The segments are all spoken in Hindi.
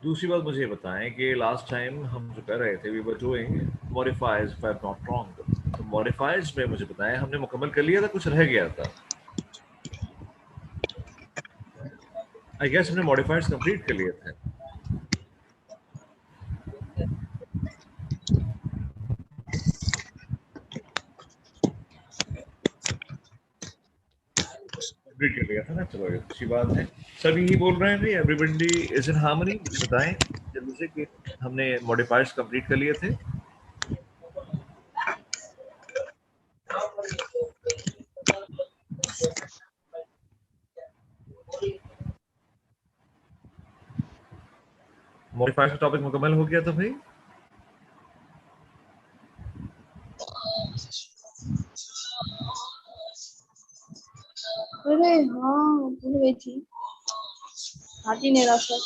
दूसरी बात मुझे ये बताएं कि लास्ट टाइम हम जो कर रहे थे we were doing modifiers if I am not wrong. तो मॉडिफायर्स में मुझे बताएं हमने मुकम्मल कर लिया था, कुछ रह गया था? आई गेस हमने मॉडिफायर्स कंप्लीट कर लिए थे। कंप्लीट कर लिया था ना, चलो ये अच्छी बात है। सभी ही बोल रहे हैं भाई, एवरीबडी इज इन हार्मनी। मुझे बताएं जल्दी से कि हमने मॉडिफायर्स कंप्लीट कर लिए थे। मॉडिफायर्स का टॉपिक मुकम्मल हो गया था भाई। अरे हाँ भूल गई थी, हाथ ही नहीं रहा सर।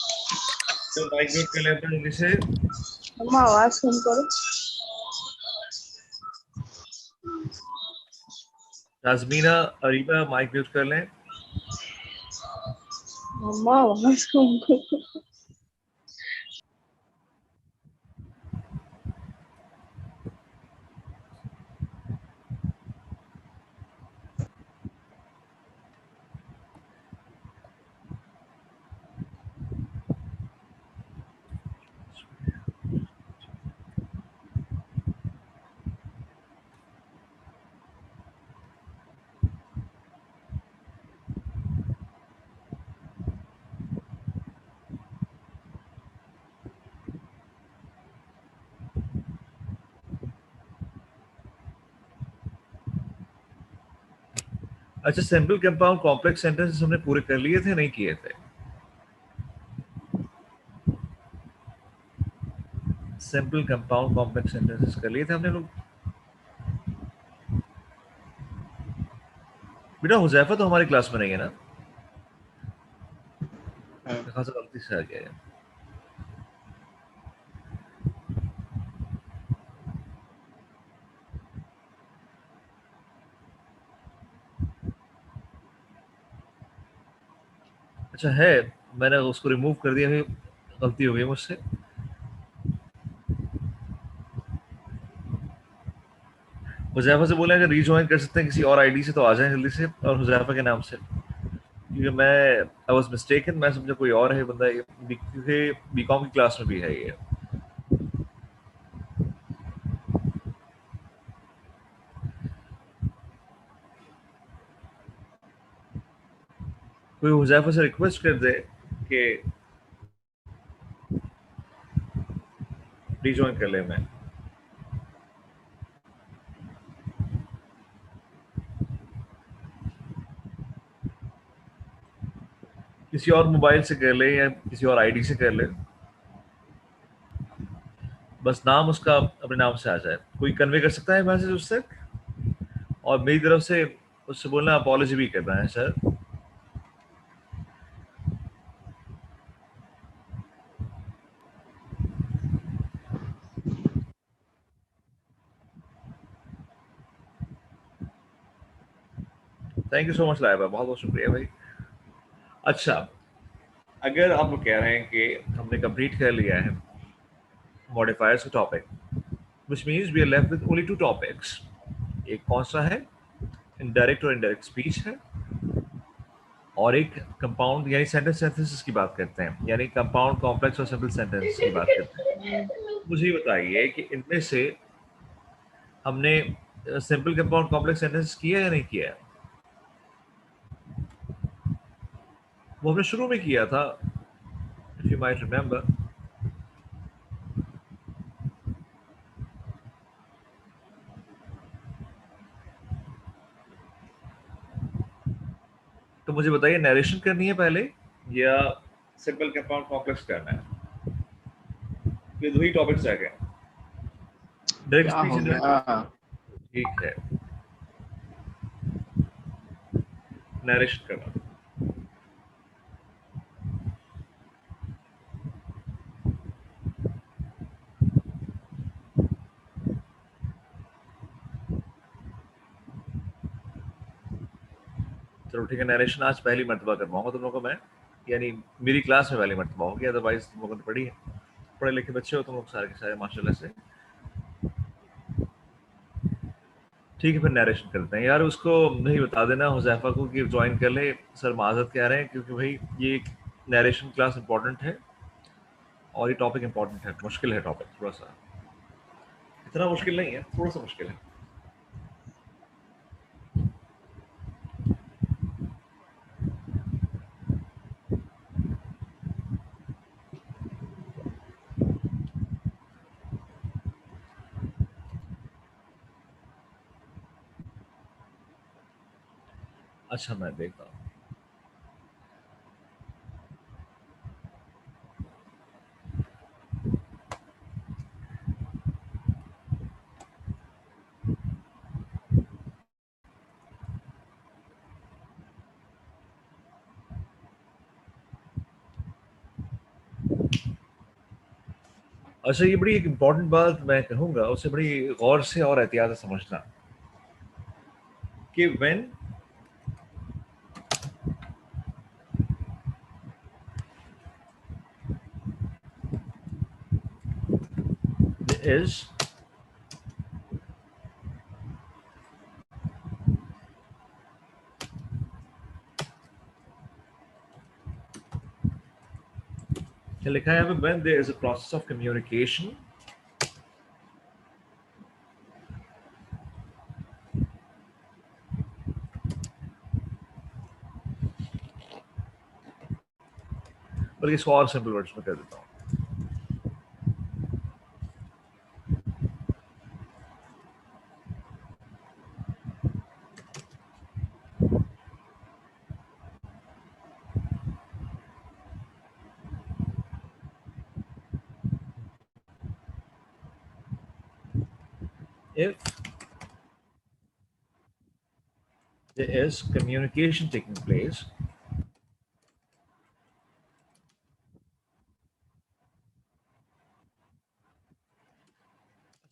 तो माइक म्यूट कर लेते हैं जल्दी से। मम्मा आवाज कम करो। ताजमीना, अरीबा माइक म्यूट कर लें। मम्मा आवाज कम करो। अच्छा, सिंपल कंपाउंड कॉम्प्लेक्स सेंटेंसेस हमने पूरे कर लिए थे, नहीं किए थे? सिंपल कंपाउंड कॉम्प्लेक्स सेंटेंसेस कर लिए थे हमने लोग। बेटा हुजैफा तो हमारी क्लास में नहीं है ना? कहाँ से गलती से आ गया है? अच्छा है, मैंने उसको रिमूव कर दिया है, गलती हो गई मुझसे। हुजैफा से बोले अगर रीजॉइन कर सकते हैं किसी और आईडी से तो आ जाएं जल्दी से, और हुजैफा के नाम से, क्योंकि मैं आई वाज मिस्टेकन, मैं समझा कोई और है बंदा ये, क्योंकि बीकॉम की क्लास में भी है ये। कोई हुजैफा से रिक्वेस्ट कर दे कि रीजॉइन कर ले। मैं किसी और मोबाइल से कर ले या किसी और आईडी से कर ले, बस नाम उसका अपने नाम से आ जाए। कोई कन्वे कर सकता है मैसेज उस तक? और मेरी तरफ से उससे बोलना अपॉलॉजी भी करना है sir. Thank you so much Laiba, बहुत बहुत शुक्रिया भाई। अच्छा, अगर आप लोग कह रहे हैं कि हमने कंप्लीट कर लिया है मॉडिफायर्स का topic, which means we are left with only two topics. एक कौन सा है? इनडायरेक्ट और इनडायरेक्ट स्पीच है, और एक कंपाउंड यानी सेंटेंस सिंथेसिस की बात करते हैं, यानी कंपाउंड कॉम्प्लेक्स और सिंपल सेंटेंस की बात करते हैं। मुझे ये बताइए कि इनमें से हमने सिंपल कंपाउंड कॉम्प्लेक्स सेंटेंस किया या नहीं किया? वो हमने शुरू में किया था, इफ यू माइट रिमेम्बर। तो मुझे बताइए, नरेशन करनी है पहले या सिंपल कंपाउंड कॉम्प्लेक्स करना है? ये दो ही टॉपिक्स रह गए, डायरेक्ट क्या स्पीच हो इंडायरेक्ट। गया? ठीक है, नरेशन करना। चलो ठीक है, नरेशन आज पहली मर्तबा करवाऊंगा तुम लोगों को मैं। यानी मेरी क्लास में पहली मरतबा होगी, अदरवाइज तुम लोगों ने पढ़ी है, पढ़े लिखे बच्चे हो तुम लोग सारे के सारे माशाल्लाह से। ठीक है, फिर नरेशन करते हैं। यार उसको नहीं बता देना हुज़ैफा को कि ज्वाइन कर ले, सर माजरत कह रहे हैं, क्योंकि भाई ये नरेशन क्लास इंपॉर्टेंट है और ये टॉपिक इंपॉर्टेंट है, मुश्किल है टॉपिक थोड़ा सा, इतना मुश्किल नहीं है, थोड़ा सा मुश्किल है। अच्छा मैं देखता हूँ। अच्छा ये बड़ी एक इम्पॉर्टेंट बात मैं कहूँगा, उसे बड़ी गौर से और एहतियात से समझना कि व्हेन इज लिखा है when there is a process of communication बल्कि इसको और सिंपल वर्ड्स में कर देता हूँ। If there is communication taking place,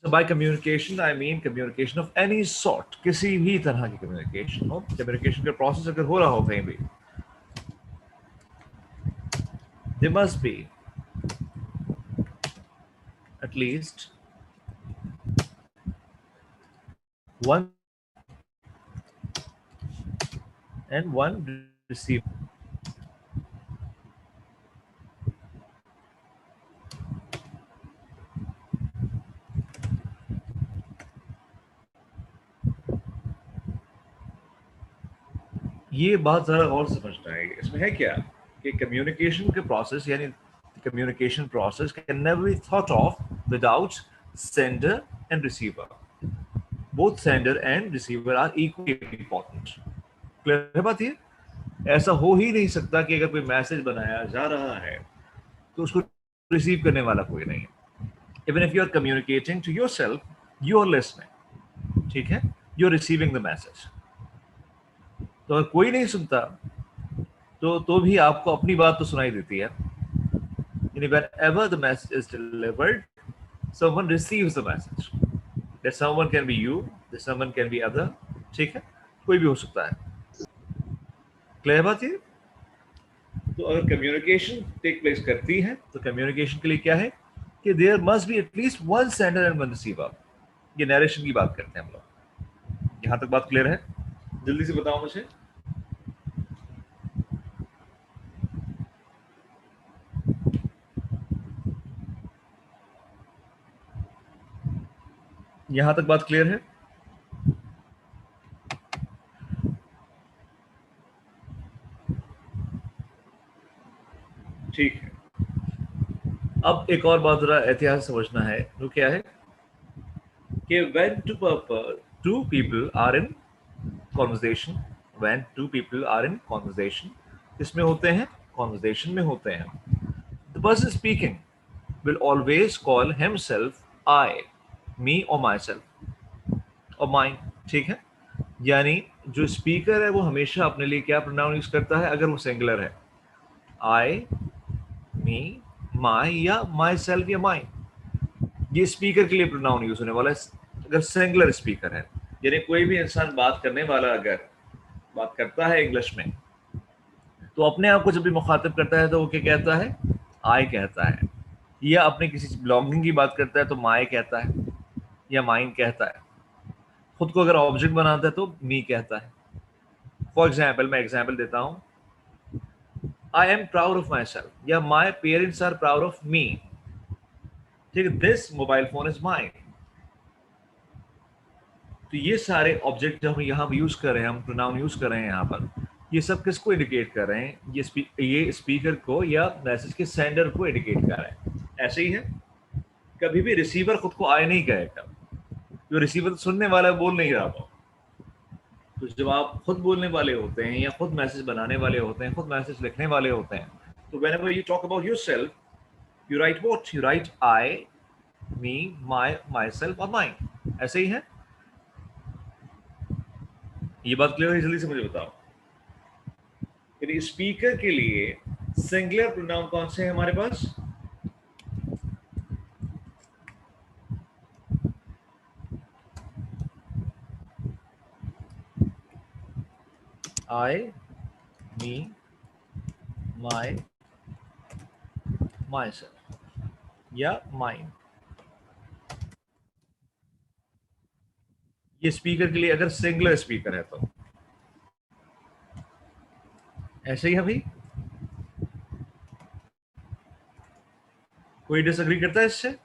so by communication I mean communication of any sort, किसी भी तरह की communication हो, communication का process अगर हो रहा हो कहीं भी, there must be at least one and one receiver. ये बात जरा और समझना है, इसमें है क्या कि कम्युनिकेशन के प्रोसेस यानी communication process can never be thought of without sender and receiver, both sender and receiver are equally important. Clear है बात ये? ऐसा हो ही नहीं सकता कि अगर कोई मैसेज बनाया जा रहा है तो उसको रिसीव करने वाला कोई नहीं है। Even if you are communicating to yourself, you are listening, ठीक है, you are receiving the message. तो अगर कोई नहीं सुनता तो भी आपको अपनी बात तो सुनाई देती है। यानी whenever the message is delivered, someone receives the message. That someone can be you, that someone can be other, ठीक है, कोई भी हो सकता है। क्लियर बात ये? तो अगर कम्युनिकेशन टेक प्लेस करती है तो कम्युनिकेशन के लिए क्या है कि there must be at least one sender and one receiver. ये नरेशन की बात करते हैं हम लोग। यहां तक बात क्लियर है? जल्दी से बताओ मुझे। यहां तक बात क्लियर है? ठीक है। अब एक और बात जरा एहतियात समझना है, वो क्या है कि when two people are in conversation, when two people are in conversation, किसमें होते हैं? Conversation में होते हैं। The person speaking will always call himself I, me or myself or mine, ठीक है? यानी जो स्पीकर है वो हमेशा अपने लिए क्या प्रोनाउन यूज करता है अगर वो सिंगुलर है? I, me, my या myself या mine। ये स्पीकर के लिए प्रोनाउन यूज होने वाला है अगर सिंगुलर स्पीकर है। यानी कोई भी इंसान बात करने वाला अगर बात करता है इंग्लिश में तो अपने आप को जब भी मुखातिब करता है तो वो क्या कहता है? आई कहता है। या अपने किसी बिलोंगिंग की बात करता है तो माई कहता है या माइन कहता है। खुद को अगर ऑब्जेक्ट बनाता है तो मी कहता है। फॉर एग्जाम्पल, मैं एग्जाम्पल देता हूं, I am proud of myself या my parents are proud of me. ठीक है, this mobile phone is mine. तो ये सारे ऑब्जेक्ट जो हम यहाँ यूज कर रहे हैं, हम प्रोनाउन यूज कर रहे हैं यहाँ पर, ये सब किसको इंडिकेट कर रहे हैं? ये स्पीकर को या मैसेज के सेंडर को इंडिकेट कर रहे हैं। ऐसे ही है, कभी भी रिसीवर खुद को आई नहीं कहेगा। जो रिसीवर तो सुनने वाला बोल नहीं रहा था। तो जब आप खुद बोलने वाले होते हैं या खुद मैसेज बनाने वाले होते हैं, खुद मैसेज लिखने वाले होते हैं, तो whenever you talk about yourself, you write what? You write I, me, myself और mine। ऐसे ही है। ये बात क्लियर है? जल्दी से मुझे बताओ। यदि स्पीकर के लिए सिंगुलर प्रोनाउन कौन से हैं हमारे पास? I, me, myself या mine। ये स्पीकर के लिए अगर सिंगुलर स्पीकर है तो ऐसे ही है भाई। कोई डिसएग्री करता है इससे?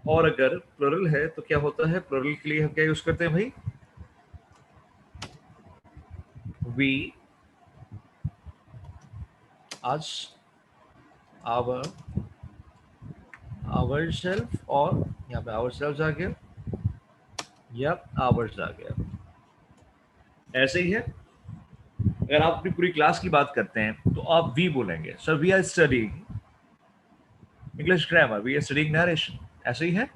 और अगर प्लुरल है तो क्या होता है? प्लुरल के लिए हम क्या यूज करते हैं भाई? वी, अस, आवर, ourself, और यहाँ पे ourselves आ गया या ours आ गया। ऐसे ही है। अगर आप अपनी पूरी क्लास की बात करते हैं तो आप वी बोलेंगे, sir we are studying English grammar, we are studying narration. ऐसे ही है।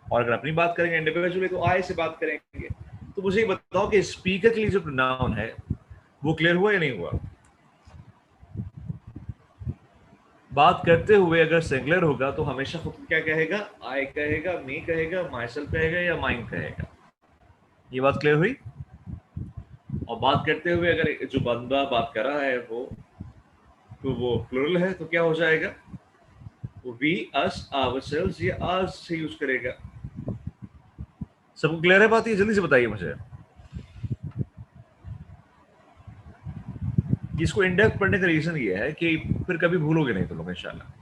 और अगर अपनी बात करेंगे इंडिविजुअली तो आई से बात करेंगे। तो मुझे ये बताओ कि स्पीकर के लिए जो प्रोनाउन है वो क्लियर हुआ या नहीं हुआ? बात करते हुए अगर सिंगुलर होगा तो हमेशा खुद क्या कहेगा? आई कहेगा, मी कहेगा, माइसेल्फ कहेगा या माइन कहेगा। ये बात क्लियर हुई? और बात करते हुए अगर जो बंदा बात कर रहा है वो प्लुरल है तो क्या हो जाएगा? वो वी, अस, आवरसेल्व्स या आवर्स से यूज करेगा। सबको क्लियर है बात? ये जल्दी से बताइए मुझे। इसको इंडेप्थ पढ़ने का रीजन ये है कि फिर कभी भूलोगे नहीं तुम लोग इंशाल्लाह।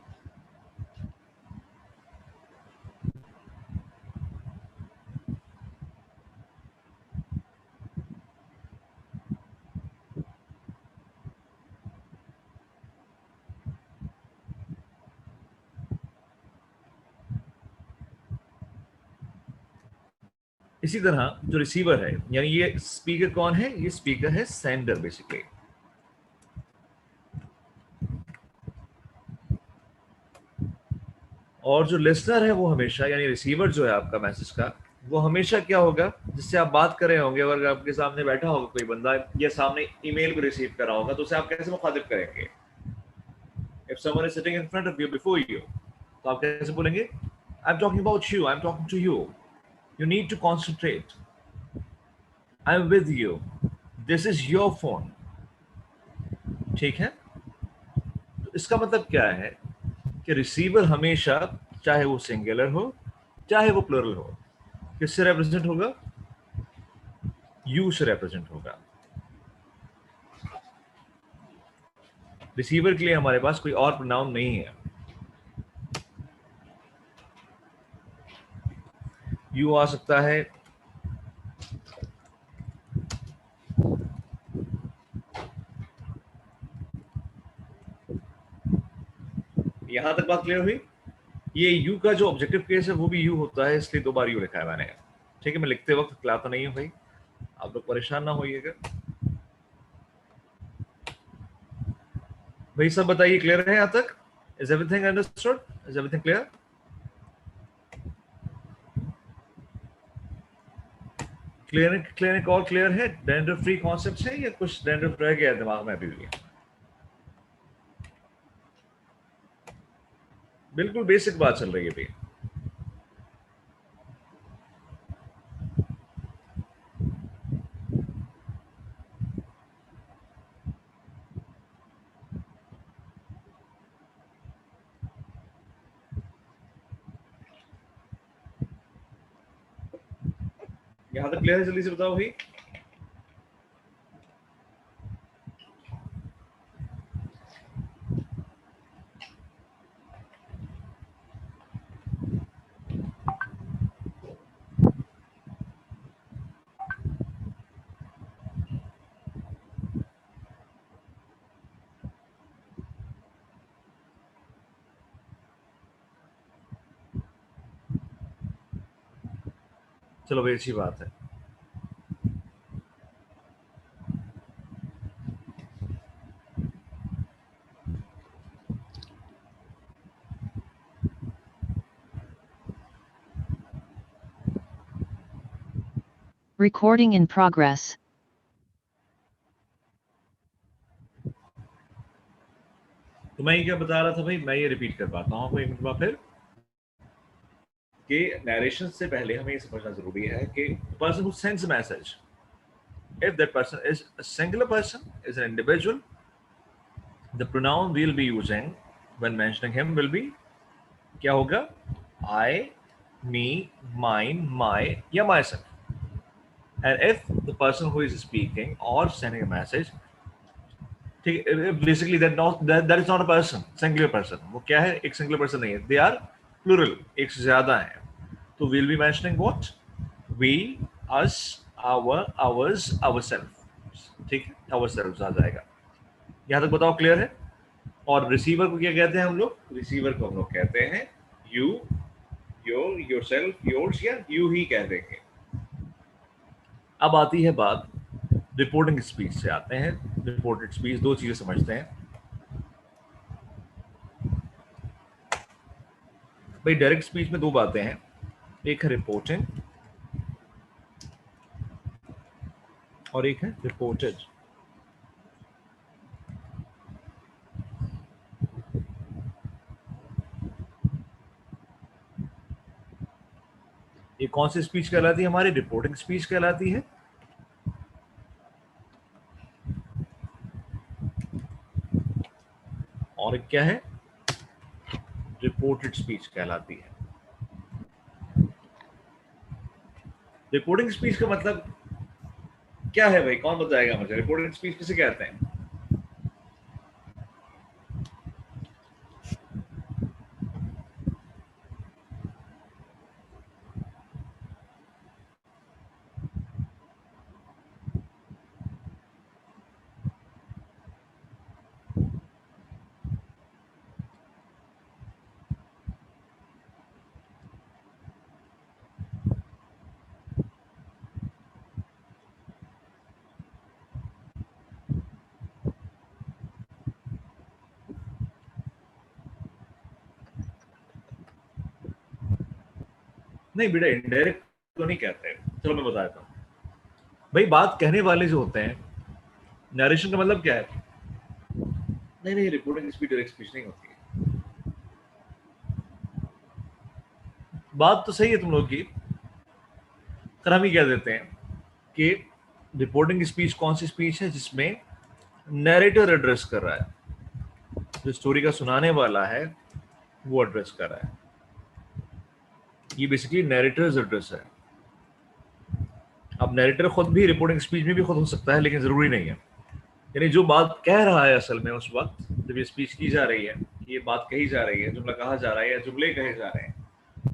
इसी तरह जो रिसीवर है, यानी ये स्पीकर कौन है? ये स्पीकर है सेंडर बेसिकली। और जो लिसनर है वो हमेशा, यानी रिसीवर जो है आपका मैसेज का, वो हमेशा क्या होगा? जिससे आप बात कर रहे होंगे, अगर आपके सामने बैठा होगा कोई बंदा या सामने ईमेल को रिसीव कर रहा होगा तो उसे आप कैसे मुखातिब करेंगे? If someone is sitting in front of you, before you, तो आप कैसे बोलेंगे? I am talking about you, I am talking to you, you need to concentrate, I am with you, this is your phone. ठीक है। तो इसका मतलब क्या है कि रिसीवर हमेशा, चाहे वो सिंगुलर हो चाहे वो प्लुरल हो, किससे रिप्रेजेंट होगा? यू से रिप्रेजेंट होगा। रिसीवर के लिए हमारे पास कोई और प्रोनाउन नहीं है। यू आ सकता है, यहां तक बात क्लियर हुई? ये यू का जो ऑब्जेक्टिव केस है वो भी यू होता है, इसलिए 2 बार यू लिखा है मैंने। ठीक है, मैं लिखते वक्त खिलाता नहीं हूं भाई, आप लोग परेशान ना होइएगा। भाई सब बताइए, क्लियर है यहां तक? Is everything understood? Is everything clear? Clear और क्लियर है? डेंडर फ्री कॉन्सेप्ट है या कुछ डेंडर रह गया दिमाग में अभी भी? बिल्कुल बेसिक बात चल रही है भाई। यहां तक क्लियर है? जल्दी से बताओ भाई। चलो भाई, अच्छी बात है। Recording in progress. तो मैं ये क्या बता रहा था भाई, मैं ये रिपीट कर पाता हूँ आपको एक मिनट फिर, कि नरेशन से पहले हमें ये समझना जरूरी है कि person who sends message, if that person is a singular person, is an individual, the pronoun we'll be using when mentioning him will be क्या होगा? I, me, mine, my या myself. And if the person who is speaking or sending a message, basically that is not a person, singular person. वो क्या है? एक singular person नहीं है, they are plural, एक से ज्यादा है। तो we'll be mentioning what? We, us, our, ours, ourselves। ठीक है, ourselves आ जाएगा। यहाँ तक बताओ क्लियर है? और रिसीवर को क्या कहते हैं हम लोग? रिसीवर को हम लोग कहते हैं यू, योर, योरसेल्फ, योर्स या यू ही कह देंगे। अब आती है बात रिपोर्टिंग स्पीच से आते हैं। रिपोर्टेड स्पीच, दो चीजें समझते हैं भाई। डायरेक्ट स्पीच में दो बातें हैं, एक है रिपोर्टिंग और एक है रिपोर्टेड। ये कौन सी स्पीच कहलाती है? हमारी रिपोर्टिंग स्पीच कहलाती है। और एक क्या है? रिपोर्टेड स्पीच कहलाती है। रिपोर्टिंग स्पीच का मतलब क्या है भाई? कौन बताएगा मुझे? रिपोर्टिंग स्पीच किसे कहते हैं? नहीं बेटा, इनडायरेक्ट तो नहीं कहते। चलो मैं बताता हूँ भाई। बात कहने वाले जो होते हैं, नरेशन का मतलब क्या है? नहीं नहीं, रिपोर्टिंग स्पीच डायरेक्ट स्पीच नहीं होती है। बात तो सही है तुम लोग की, पर हम ही कह देते हैं कि रिपोर्टिंग स्पीच कौन सी स्पीच है जिसमें नैरेटर एड्रेस कर रहा है, जो स्टोरी का सुनाने वाला है वो एड्रेस कर रहा है। ये बेसिकली नैरेटर्स एड्रेस है। अब नैरेटर खुद भी रिपोर्टिंग स्पीच में भी खुद हो सकता है, लेकिन जरूरी नहीं है। यानी जो बात कह रहा है असल में उस वक्त जब ये स्पीच की जा रही है, ये बात कही जा रही है, जुमला कहा जा रहा है या जुमले कहे जा रहे हैं,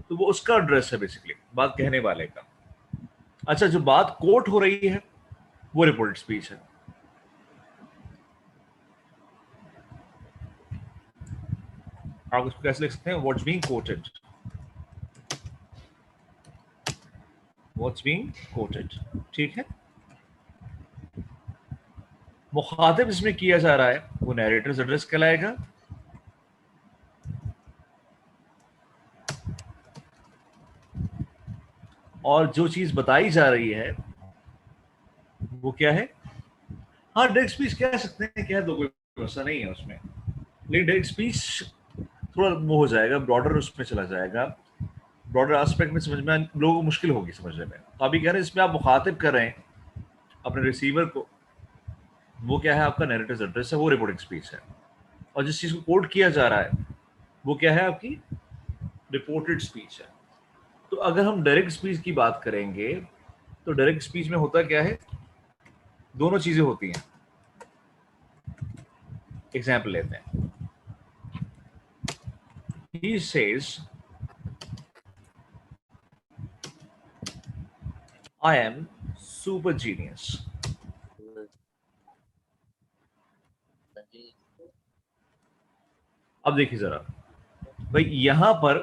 तो वो उसका एड्रेस है बेसिकली, बात कहने वाले का। अच्छा, जो बात कोट हो रही है वो रिपोर्टेड स्पीच है। आप इसको कैसे लिख सकते हैं? What's being coated, what's being coated. ठीक है। मुखातिब इसमें किया जा रहा है वो नैरेटर्स एड्रेस कहलाएगा। और जो चीज बताई जा रही है वो क्या है? हाँ, डायरेक्ट स्पीच कह सकते हैं, कह दो, कोई भरोसा नहीं है उसमें। लेकिन डायरेक्ट स्पीच थोड़ा वो हो जाएगा, ब्रॉडर उसमें चला जाएगा, ब्रॉडर एस्पेक्ट में समझ में लोगों को मुश्किल होगी समझने में। तो अभी कह रहे हैं इसमें आप मुखातिब कर रहे हैं अपने रिसीवर को, वो क्या है आपका नैरेटिव एड्रेस है, वो रिपोर्टिंग स्पीच है। और जिस चीज़ को कोड किया जा रहा है वो क्या है आपकी रिपोर्टेड स्पीच है। तो अगर हम डायरेक्ट स्पीच की बात करेंगे तो डायरेक्ट स्पीच में होता क्या है, दोनों चीजें होती हैं। एग्जाम्पल लेते हैं, he says I am super genius। अब देखिए जरा भाई, यहां पर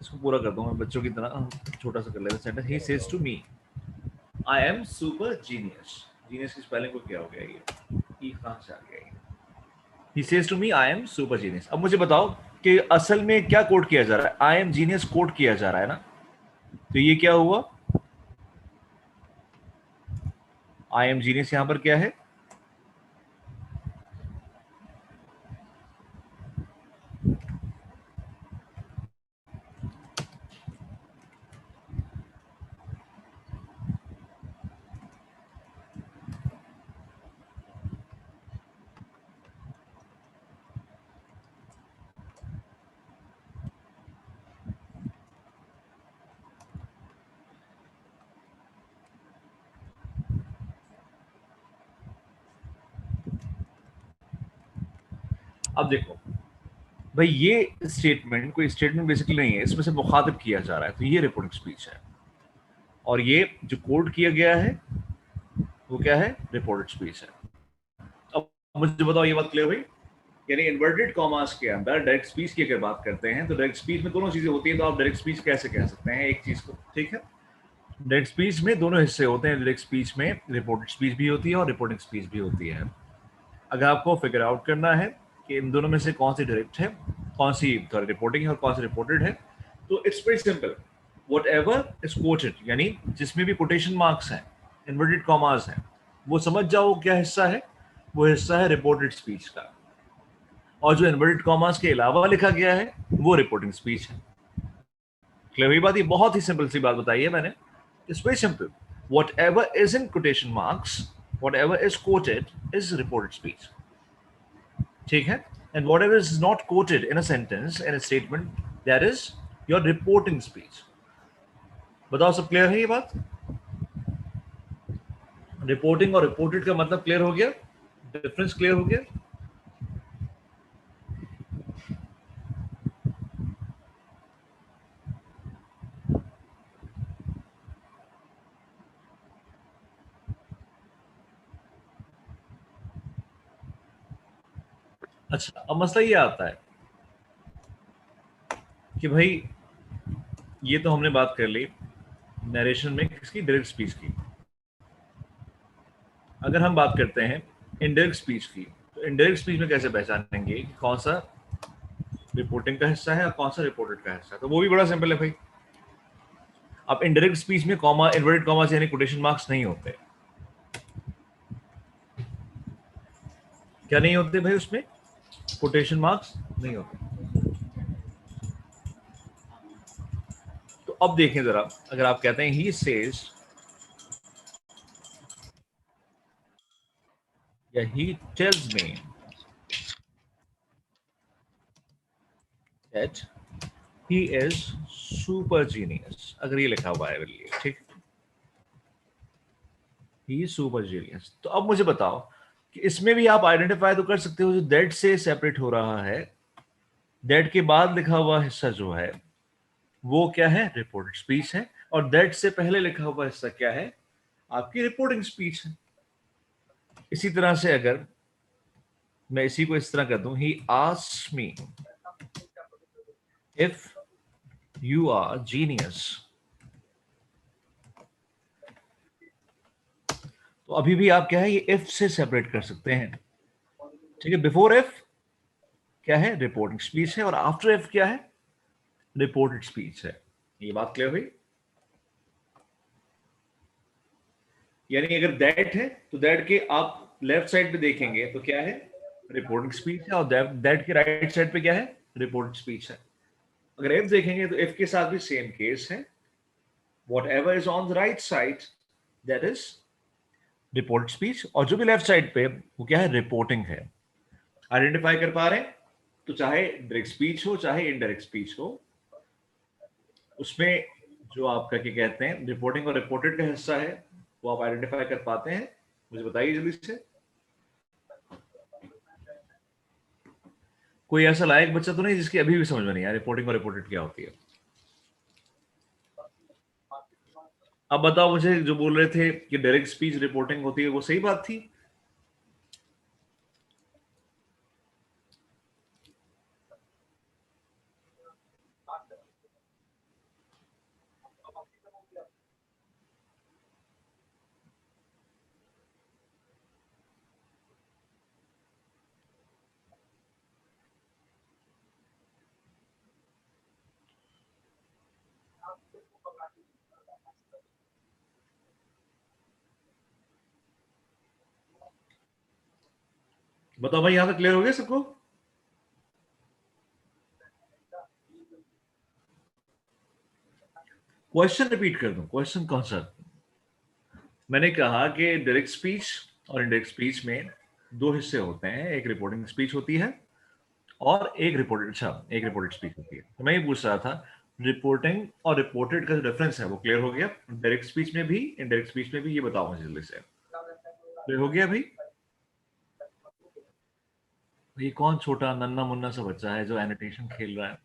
इसको पूरा कर दूं मैं बच्चों की तरह, छोटा सा कर लेते हैं sentence. he says to me I am super genius। Genius की स्पेलिंग को क्या हो गया, ये कहां से आ गया ये? he says to me I am super genius। अब मुझे बताओ कि असल में क्या कोड किया जा रहा है, I am genius कोड किया जा रहा है ना, तो ये क्या हुआ, I am genius यहां पर क्या है, अब देखो भाई ये स्टेटमेंट कोई स्टेटमेंट बेसिकली नहीं है, इसमें से मुखातिब किया जा रहा है, तो ये रिपोर्टिंग स्पीच है। और ये जो कोड किया गया है वो क्या है, रिपोर्टेड स्पीच है। अब मुझे बताओ ये बात क्लियर हुई? यानी इन्वर्टेड कॉमास के अंदर डायरेक्ट स्पीच की अगर बात करते हैं तो डायरेक्ट स्पीच में दोनों चीजें होती हैं, तो आप डायरेक्ट स्पीच कैसे कह सकते हैं एक चीज को, ठीक है। डायरेक्ट स्पीच में दोनों हिस्से होते हैं, डायरेक्ट स्पीच में रिपोर्टेड स्पीच भी होती है और रिपोर्टिंग स्पीच भी होती है। अगर आपको फिगर आउट करना है कि इन दोनों में से कौन सी डायरेक्ट है, कौन सी रिपोर्टिंग है और कौन सी रिपोर्टेड है, तो it's very simple, what ever is coated, यानी जिसमें भी कोटेशन मार्क्स हैं, इन्वर्टेड कॉमास हैं, वो समझ जाओ क्या हिस्सा है, वो हिस्सा है रिपोर्टेड स्पीच का। और जो इन्वर्टेड कॉमास के अलावा लिखा गया है वो रिपोर्टिंग स्पीच है। क्लियर हुई बात? ये बहुत ही सिंपल सी बात बताई है मैंने, it's very simple, what ever is in quotation marks, what ever is coated is reported speech, ठीक है। And what ever is not quoted in a sentence, in a statement, that is your reporting speech. बताओ सब क्लियर है ये बात? रिपोर्टिंग और रिपोर्टेड का मतलब क्लियर हो गया, डिफरेंस क्लियर हो गया? अच्छा, अब मसला ये आता है कि भाई ये तो हमने बात कर ली नरेशन में किसकी, डायरेक्ट स्पीच की। अगर हम बात करते हैं इनडायरेक्ट स्पीच की, तो इनडायरेक्ट स्पीच में कैसे पहचानेंगे कि कौन सा रिपोर्टिंग का हिस्सा है और कौन सा रिपोर्टेड का हिस्सा है? तो वो भी बड़ा सिंपल है भाई। अब इनडायरेक्ट स्पीच में कॉमा, इन्वर्टेड कॉमा यानी कोटेशन मार्क्स नहीं होते। क्या नहीं होते भाई उसमें? कोटेशन मार्क्स नहीं होते। तो अब देखें जरा, अगर आप कहते हैं ही सेज या ही tells me that he is super genius, अगर ये लिखा हुआ है मेरे लिए, ठीक, ही इज सुपर जीनियस, तो अब मुझे बताओ कि इसमें भी आप आइडेंटिफाई तो कर सकते हो, जो दैट से सेपरेट हो रहा है, दैट के बाद लिखा हुआ हिस्सा जो है वो क्या है, रिपोर्टेड स्पीच है, और दैट से पहले लिखा हुआ हिस्सा क्या है, आपकी रिपोर्टिंग स्पीच है। इसी तरह से अगर मैं इसी को इस तरह कर दूं, he asks me if you are genius, तो अभी भी आप क्या है, ये इफ से सेपरेट कर सकते हैं, ठीक है। बिफोर इफ क्या है, रिपोर्टिंग स्पीच है, और आफ्टर इफ क्या है, रिपोर्टेड स्पीच है। ये बात क्लियर हुई? यानी अगर दैट है तो दैट के आप लेफ्ट साइड पे देखेंगे तो क्या है, रिपोर्टिंग स्पीच है, और दैट के राइट साइड पे क्या है, रिपोर्टेड स्पीच है। अगर इफ देखेंगे तो इफ के साथ भी सेम केस है, what ever is on the right side that is reported speech, और जो भी लेफ्ट साइड पे वो क्या है, रिपोर्टिंग है। आइडेंटिफाई कर पा रहे हैं? तो चाहे डायरेक्ट स्पीच हो चाहे इनडायरेक्ट स्पीच हो, उसमें जो आपका क्या कहते हैं रिपोर्टिंग और रिपोर्टेड का हिस्सा है वो आप आइडेंटिफाई कर पाते हैं? मुझे बताइए जल्दी से। कोई ऐसा लायक बच्चा तो नहीं जिसकी अभी भी समझ में नहीं आया रिपोर्टिंग और रिपोर्टेड क्या होती है? अब बताओ मुझे, जो बोल रहे थे कि डायरेक्ट स्पीच रिपोर्टिंग होती है, वो सही बात थी? बताओ भाई, यहां तक क्लियर हो गया सबको? क्वेश्चन रिपीट कर दूं? क्वेश्चन कौन सा? मैंने कहा कि डायरेक्ट स्पीच और इनडायरेक्ट स्पीच में दो हिस्से होते हैं, एक रिपोर्टिंग स्पीच होती है और एक रिपोर्टेड स्पीच होती है। तो मैं ये पूछ रहा था, रिपोर्टिंग और रिपोर्टेड का जो डिफरेंस है वो क्लियर हो गया? डायरेक्ट स्पीच में भी इनडायरेक्ट स्पीच में भी, ये बताओ मुझे जल्दी से। क्लियर हो गया भाई? ये कौन छोटा नन्ना मुन्ना सा बच्चा है जो एनिटेशन खेल रहा है?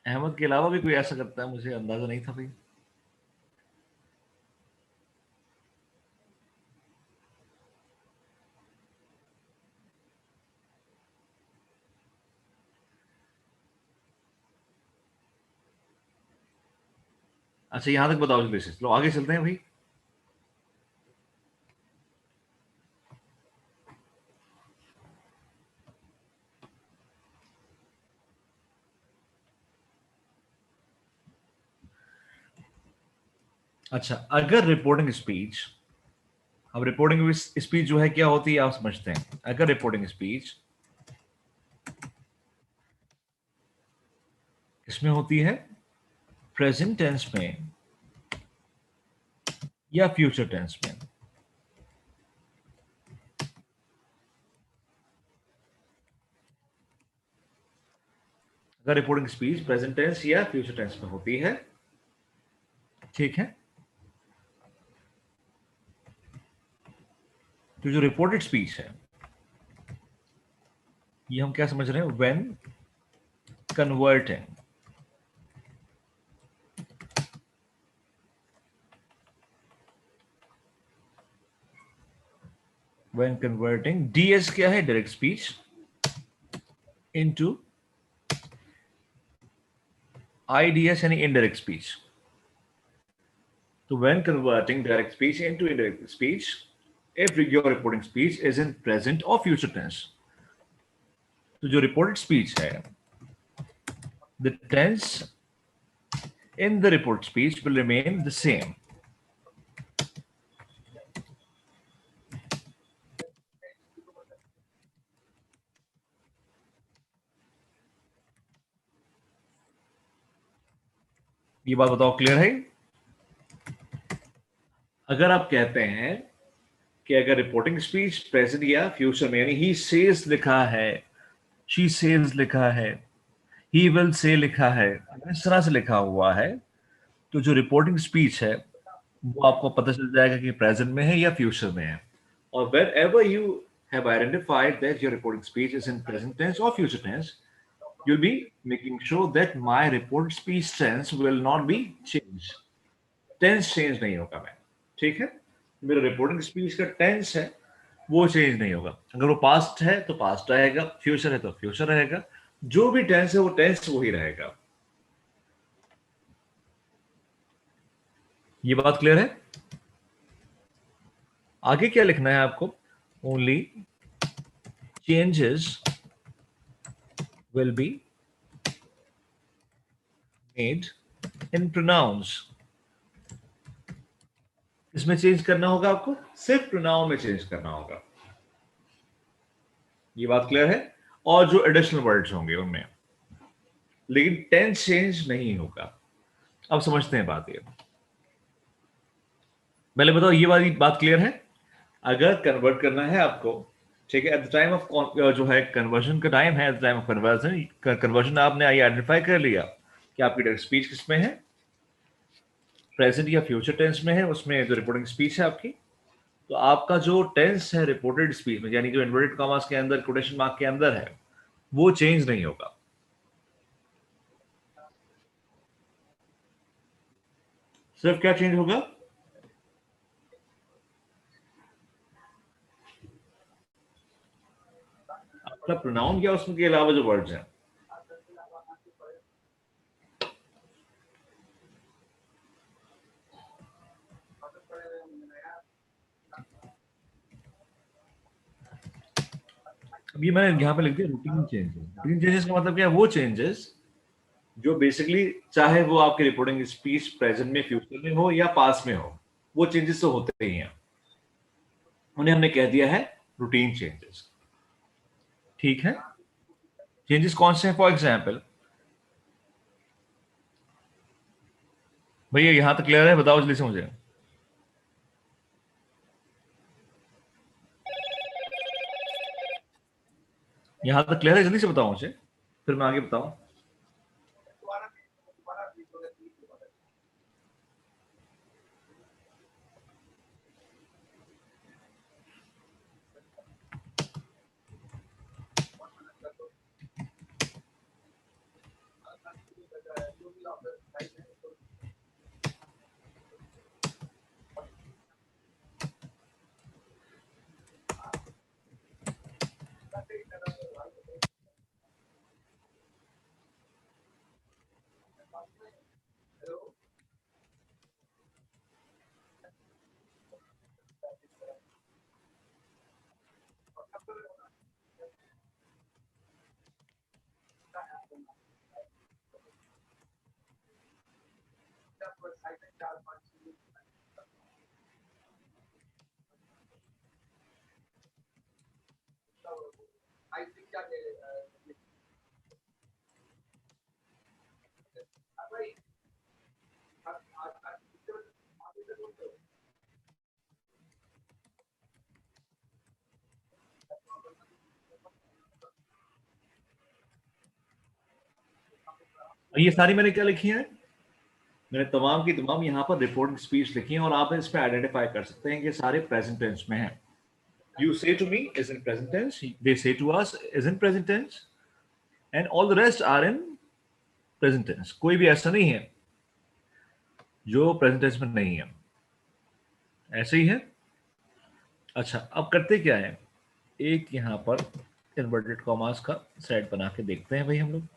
अहमद के अलावा भी कोई ऐसा करता है? मुझे अंदाजा नहीं था भाई। अच्छा, यहां तक बताओ जल्दी से, चलो आगे चलते हैं भाई। अच्छा, अगर रिपोर्टिंग स्पीच, अब रिपोर्टिंग स्पीच जो है क्या होती है आप समझते हैं? अगर रिपोर्टिंग स्पीच इसमें होती है प्रेजेंट टेंस में या फ्यूचर टेंस में? अगर रिपोर्टिंग स्पीच प्रेजेंट टेंस या फ्यूचर टेंस में होती है, ठीक है, तो जो रिपोर्टेड स्पीच है ये हम क्या समझ रहे हैं? व्हेन कन्वर्टिंग डीएस क्या है? डायरेक्ट स्पीच इनटू आईडीएस यानी इनडायरेक्ट स्पीच। तो when converting direct speech into indirect speech, if your reporting speech is in present or future tense, तो जो रिपोर्टेड स्पीच है, the tense in the report speech will remain the same. ये बात बताओ, क्लियर है? अगर आप कहते हैं कि अगर रिपोर्टिंग स्पीच प्रेजेंट या फ्यूचर में, यानी ही सेज लिखा है, शी सेज लिखा है, ही विल से लिखा है, इस तरह से लिखा हुआ है, तो जो रिपोर्टिंग स्पीच है वो आपको पता चल जाएगा कि प्रेजेंट में है या फ्यूचर में है। और wherever you have identified that your reporting speech is in present tense or future tense, you'll be making sure that my report speech tense will not be changed. Tense change नहीं होगा मैं, ठीक है? मेरा रिपोर्टिंग स्पीच का टेंस है वो चेंज नहीं होगा। अगर वो पास्ट है तो पास्ट रहेगा, फ्यूचर है तो फ्यूचर रहेगा, जो भी टेंस है वो टेंस वही रहेगा। ये बात क्लियर है? आगे क्या लिखना है आपको? Only changes will be made in pronouns। इसमें चेंज करना होगा आपको, सिर्फ प्रोनाउन में चेंज करना होगा। ये बात क्लियर है? और जो एडिशनल वर्ड्स होंगे उनमें, लेकिन टेंस चेंज नहीं होगा। अब समझते हैं बात ये। पहले बताओ ये वाली बात क्लियर है? अगर कन्वर्ट करना है आपको, ठीक है, एट द टाइम ऑफ जो है कन्वर्जन का टाइम है, at the time of conversion आपने आइडेंटिफाई कर लिया कि आपकी टेक्स्ट स्पीच किसमें है, प्रेजेंट या फ्यूचर टेंस में है, उसमें जो रिपोर्टिंग स्पीच है आपकी, तो आपका जो टेंस है रिपोर्टेड स्पीच में, यानी जो इन्वर्टेड कॉमास के अंदर, कोटेशन मार्क के अंदर है, वो चेंज नहीं होगा। सिर्फ क्या चेंज होगा? आपका प्रोनाउन या उसमें के अलावा जो वर्ड्स हैं। अब ये मैंने यहाँ पे लिख दिया रूटीन चेंजेस। रूटीन चेंजेस का मतलब क्या है? वो चेंजेस जो बेसिकली, चाहे वो आपके रिपोर्टिंग स्पीच प्रेजेंट में, फ्यूचर में हो या पास में हो, वो चेंजेस तो होते ही हैं, उन्हें हमने कह दिया है रूटीन चेंजेस। ठीक है? चेंजेस कौन से हैं? फॉर एग्जाम्पल, भैया यहां तक क्लियर है? बताओ जल्दी से मुझे। यहां तक क्लियर है? जल्दी से बताओ मुझे, फिर मैं आगे बताऊं। ये सारी मैंने क्या लिखी है? मैंने तमाम की तमाम यहाँ पर रिपोर्टिंग स्पीच लिखी है, और आप इसमें आइडेंटिफाई कर सकते हैं कि सारे प्रेजेंट टेंस में हैं। You say to me is in present tense, they say to us is in present tense, and all the rest are in present tense। कोई भी ऐसा नहीं है जो प्रेजेंट टेंस में नहीं है, ऐसे ही है। अच्छा, अब करते क्या है, एक यहाँ पर इन्वर्टेड कॉमास का सेट बना के देखते हैं भाई हम लोग।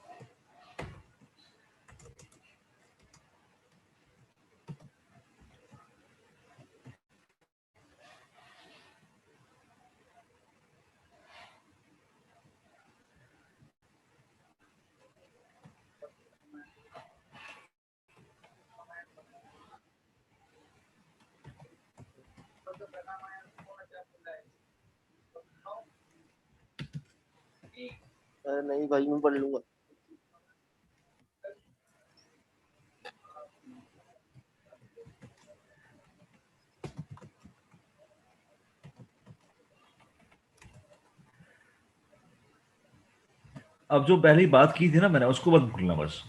नहीं भाई मैं पढ़ लूंगा। अब जो पहली बात की थी ना मैंने, उसको मत भूलना बस।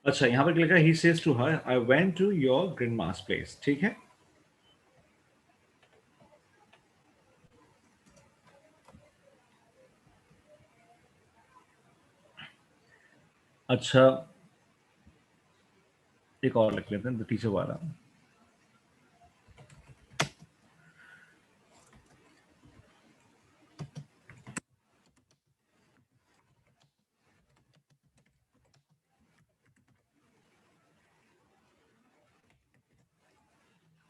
अच्छा, यहाँ पे लिखा है he says to her I went to your grandma's place, ठीक है। अच्छा, एक और लिख लेते हैं द टीचर वाला।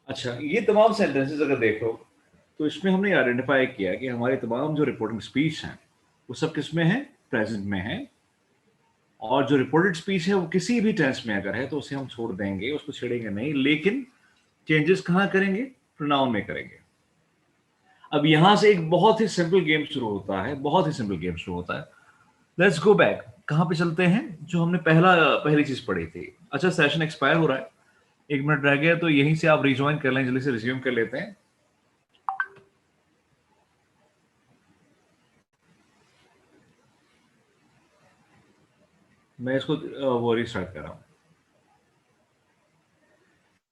अच्छा, ये तमाम सेंटेंसेस अगर देखो तो इसमें हमने आइडेंटिफाई किया कि हमारे तमाम जो रिपोर्टिंग स्पीच हैं वो सब किस में है, प्रेजेंट में है। और जो रिपोर्टेड स्पीच है वो किसी भी टेंस में अगर है तो उसे हम छोड़ देंगे, उसको छेड़ेंगे नहीं, लेकिन चेंजेस कहाँ करेंगे, प्रोनाउन में करेंगे। अब यहां से एक बहुत ही सिंपल गेम शुरू होता है, बहुत ही सिंपल गेम शुरू होता है। लेट्स गो बैक, कहाँ पे चलते हैं, जो हमने पहली चीज पढ़ी थी। अच्छा, सेशन एक्सपायर हो रहा है, 1 मिनट रह गया, तो यहीं से आप रिज्वाइन कर लें, जल्दी से रिज्यूम कर लेते हैं। मैं इसको वो रिस्टार्ट कर रहा हूँ।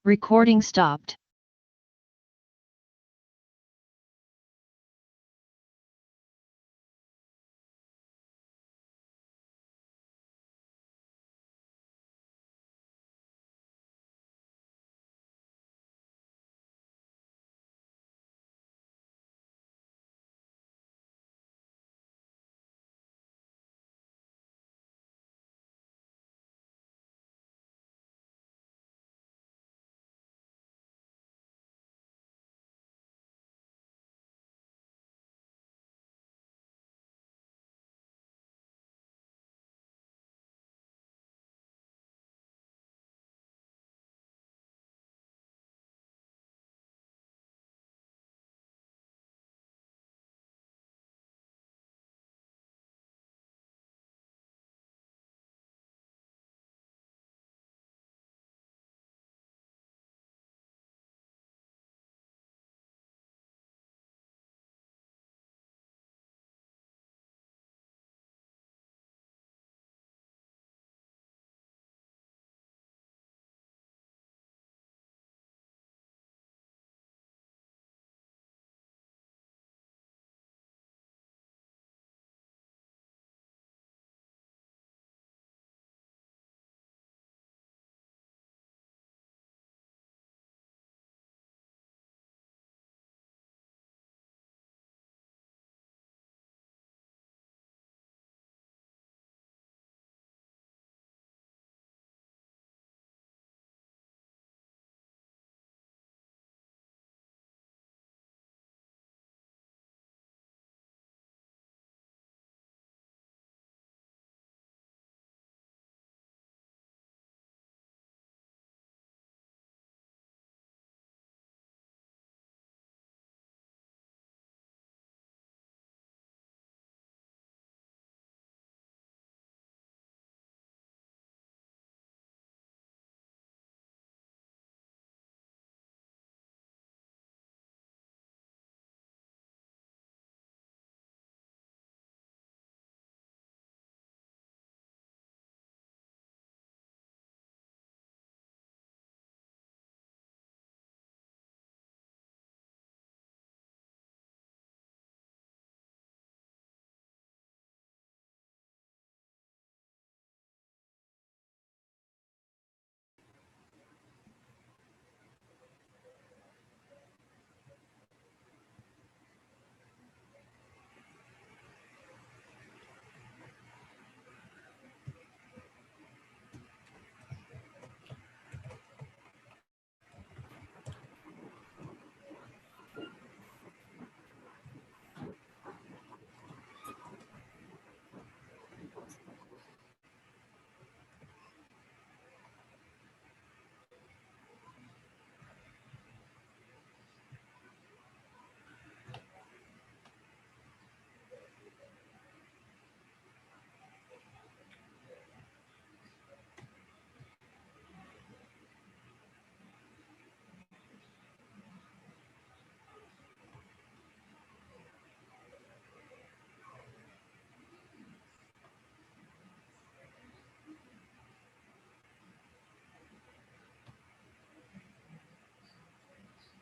Recording stopped.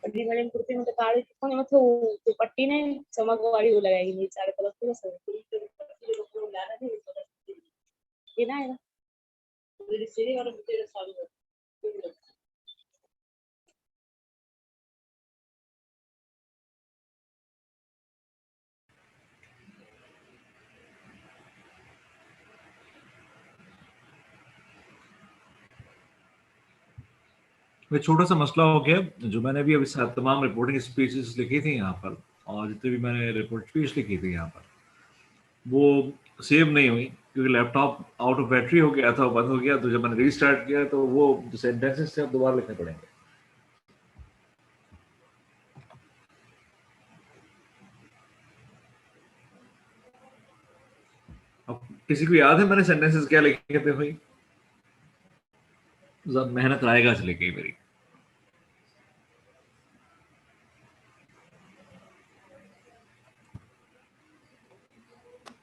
बड़ी मैडम कुर्ती में तो काली कोने में तो पट्टी ने चमक वाली वो लगाई नहीं चारों तरफ पूरा सब पूरी लाना नहीं ये ना है ना मेरी सीढ़ी और तेरे सामने ये छोटा सा मसला हो गया। जो मैंने भी अभी तमाम रिपोर्टिंग स्पीचेस लिखी थी यहाँ पर, और जितने भी मैंने रिपोर्ट स्पीच लिखी थी यहाँ पर, वो सेव नहीं हुई क्योंकि लैपटॉप आउट ऑफ बैटरी हो गया था, बंद हो गया। तो जब मैंने रीस्टार्ट किया तो वो जो सेंटेंसेस थे अब दोबारा लिखने पड़ेंगे। अब किसी को याद है मैंने सेंटेंसेस क्या लिखे थे भाई? जब मेहनत रायगा से लिखी मेरी।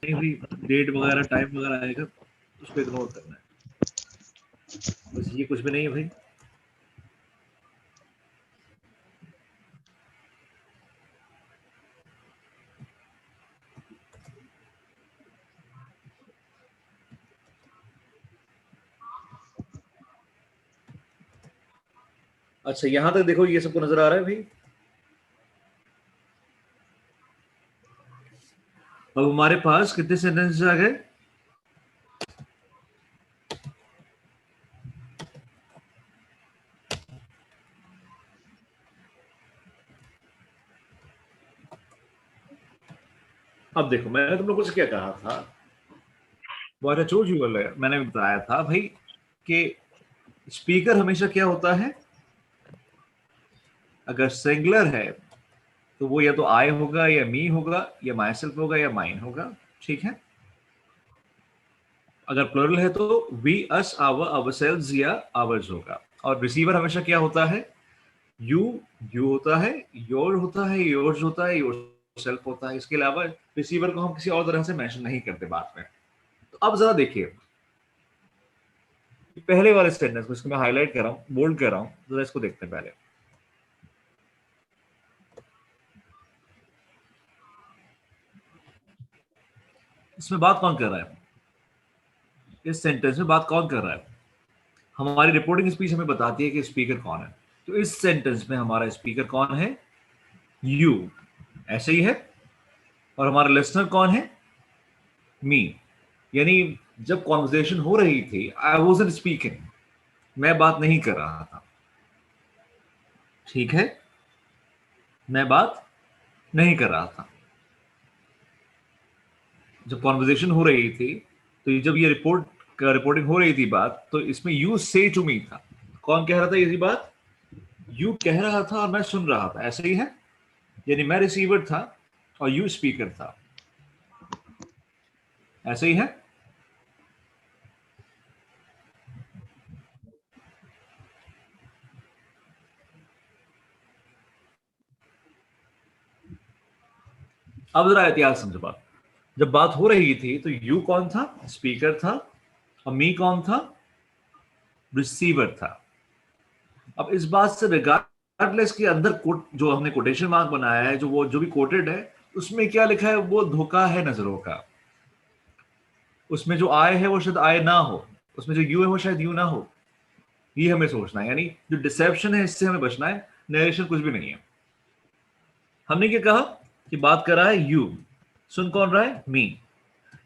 नहीं भाई, डेट वगैरह टाइम वगैरह आएगा उसको इग्नोर करना है, बस ये कुछ भी नहीं है भाई। अच्छा, यहां तक देखो, ये सबको नजर आ रहा है भाई? अब हमारे पास कितने सेंटेंसेस आ गए? अब देखो, मैंने तुम लोगों से क्या कहा था? मैंने बताया था भाई कि स्पीकर हमेशा क्या होता है, अगर सिंगुलर है तो वो या तो आई होगा या मी होगा या माई सेल्फ होगा या माइन होगा, ठीक है। अगर प्लुरल है तो वी, अस, आवर, आवरसेल्व्स या आवर्स होगा। और रिसीवर हमेशा क्या होता है? यू, यू होता है, योर होता है, योर्स होता है, योर सेल्फ होता है। इसके अलावा रिसीवर को हम किसी और तरह से मेंशन नहीं करते बात में। तो अब जरा देखिए पहले वाले सेंटेंस को, इसको मैं हाईलाइट कर रहा हूं, बोल्ड कर रहा हूं, जरा इसको देखते हैं पहले। इसमें बात कौन कर रहा है? इस सेंटेंस में बात कौन कर रहा है? हमारी रिपोर्टिंग स्पीच हमें बताती है कि स्पीकर कौन है। तो इस सेंटेंस में हमारा स्पीकर कौन है? यू, ऐसे ही है। और हमारा लिसनर कौन है? मी। यानी जब कॉन्वर्सेशन हो रही थी, आई वाजंट स्पीकिंग, मैं बात नहीं कर रहा था, ठीक है, मैं बात नहीं कर रहा था। जब कॉन्वर्सेशन हो रही थी, तो जब ये रिपोर्टिंग हो रही थी बात, तो इसमें यू से टू मी था। कौन कह रहा था ये बात? यू कह रहा था और मैं सुन रहा था, ऐसे ही है। यानी मैं रिसीवर था और यू स्पीकर था, ऐसे ही है। अब जरा एहतियात समझो बात। जब बात हो रही थी तो यू कौन था? स्पीकर था। और मी कौन था? रिसीवर था। अब इस बात से रिगार्डलेस के अंदर जो हमने कोटेशन मार्क बनाया है, जो भी कोटेड है, उसमें क्या लिखा है? वो धोखा है नजरों का। उसमें जो आय है वो शायद आय ना हो, उसमें जो यू है वो शायद यू ना हो। ये हमें सोचना है, यानी जो डिसेप्शन है इससे हमें बचना है। नरेशन कुछ भी नहीं है। हमने क्या कहा कि बात कर रहा है यू, सुन कौन रहा है? मी।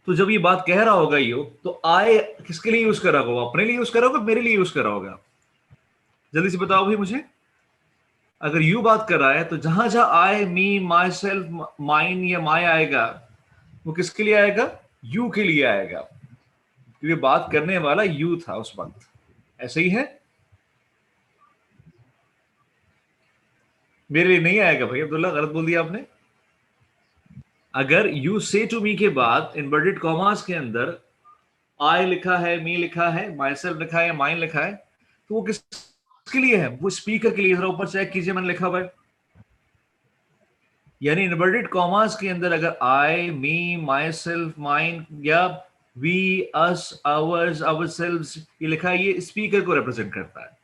तो जब ये बात कह रहा होगा यू, तो आय किसके लिए यूज कर रहा होगा? अपने लिए यूज कर रहा होगा, मेरे लिए यूज कर रहा होगा? जल्दी से बताओ भाई मुझे। अगर यू बात कर रहा है तो जहां जहां आई, मी, माई सेल्फ, माइन या माई आएगा, वो किसके लिए आएगा? यू के लिए आएगा, क्योंकि बात करने वाला यू था उस वक्त। ऐसे ही है। मेरे लिए नहीं आएगा भाई अब्दुल्ला, गलत बोल दिया आपने। अगर यू से टू मी के बाद इन्वर्टेड कॉमास के अंदर आई लिखा है, मी लिखा है, माई सेल्फ लिखा है, माइन लिखा है, तो वो किसके लिए है? वो स्पीकर के लिए। जरा ऊपर चेक कीजिए, मैंने लिखा हुआ है। यानी इन्वर्टेड कॉमास के अंदर अगर आई, मी, माई सेल्फ, माइन या वी, अस, आवर्स, आवरसेल्व्स ये लिखा है, ये स्पीकर को रिप्रेजेंट करता है।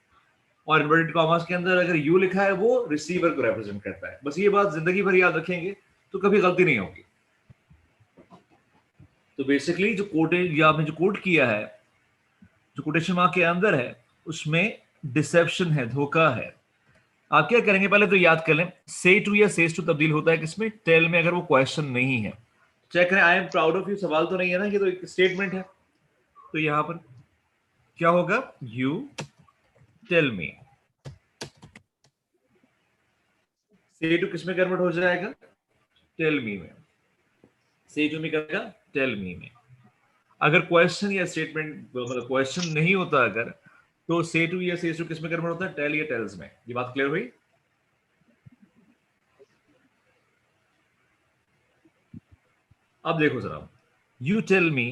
और इन्वर्टेड कॉमास के अंदर अगर यू लिखा है वो रिसीवर को रिप्रेजेंट करता है। बस ये बात जिंदगी भर याद रखेंगे तो कभी गलती नहीं होगी। तो बेसिकली जो कोट या आपने जो कोट किया है, जो कोटेशन मार्क के अंदर है, उसमें डिसेप्शन है, धोखा है। आप क्या करेंगे, पहले तो याद कर लें, से टू या सेज टू तब्दील होता है किसमें, टेल में, अगर वो क्वेश्चन नहीं है। चेक करें, आई एम प्राउड ऑफ यू सवाल तो नहीं है ना, ये तो एक स्टेटमेंट है। तो यहां पर क्या होगा, यू टेल मी। से टू किसमें कन्वर्ट हो जाएगा, टेल मी में। से टू में करेगा टेल मी में। अगर क्वेश्चन या स्टेटमेंट मतलब क्वेश्चन नहीं होता अगर, तो से टू या सेज टू किसमें कन्वर्ट होता है, टेल या टेल्स में। ये बात क्लियर हुई। अब देखो जरा, यू टेल मी,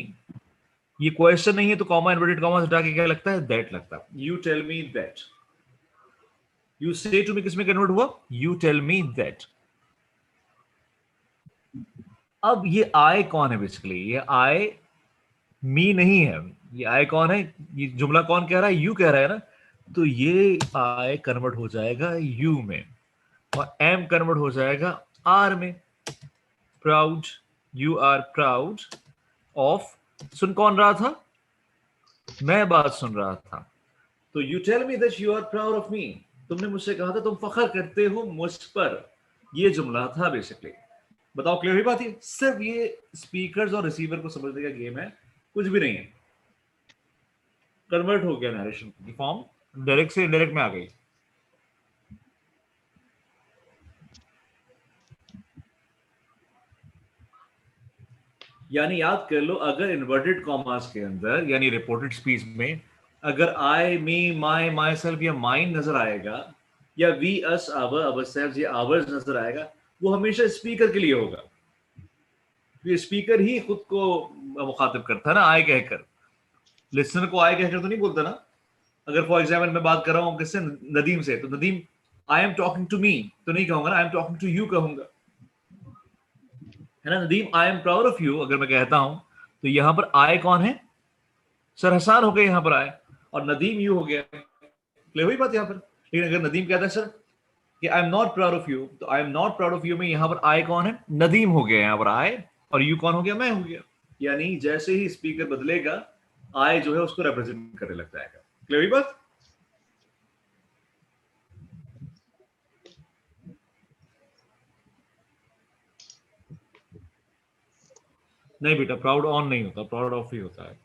ये क्वेश्चन नहीं है तो कॉमा इन्वर्टेड कॉमा हटा के क्या लगता है, दैट लगता है। You tell me that. You say to me किसमें कन्वर्ट हुआ, यू टेल मी दैट। अब ये आई कौन है, बेसिकली ये आई मी नहीं है, ये आई कौन है, ये जुमला कौन कह रहा है, यू कह रहा है ना। तो ये आई कन्वर्ट हो जाएगा यू में, और एम कन्वर्ट हो जाएगा आर में। Proud, you are proud of, सुन कौन रहा था, मैं बात सुन रहा था। तो you tell me that you are proud of me, तुमने मुझसे कहा था तुम फख्र करते हो मुझ पर। ये जुमला था बेसिकली। बताओ क्लियर हुई बात। ये सिर्फ ये स्पीकर्स और रिसीवर को समझने का गेम है, कुछ भी नहीं है। कन्वर्ट हो गया नरेशन की फॉर्म, डायरेक्ट से इनडायरेक्ट में आ गई। यानी याद कर लो, अगर इन्वर्टेड कॉमास के अंदर यानी रिपोर्टेड स्पीच में अगर आई मी माई माई सेल्फ या माइन नजर आएगा, या we us our our self या आवर्स नजर आएगा, वो हमेशा स्पीकर के लिए होगा। ये स्पीकर ही खुद को मुखातिब करता है ना, आई कहकर। लिसनर को आई कहकर तो नहीं बोलता ना। अगर फॉर एग्जाम्पल मैं बात कर रहा हूँ किससे, नदीम से, तो Nadeem I am talking to me तो नहीं कहूंगा ना, I am talking to you कहूंगा, है ना। Nadeem I am proud of you अगर मैं कहता हूं, तो यहां पर आए कौन है, सर हसान हो गए यहां पर आए, और नदीम यू हो गया। क्लियर हुई बात यहां पर। लेकिन अगर नदीम कहता है सर कि I am not proud of you, तो I am not proud of you में यहां पर आए कौन है, नदीम हो गया यहां पर आए, और यू कौन हो गया, मैं हो गया। यानी जैसे ही स्पीकर बदलेगा, आए जो है उसको रिप्रेजेंट करने लग जाएगा। क्लियर हुई बात। नहीं बेटा, प्राउड ऑन नहीं होता, प्राउड ऑफ ही होता है।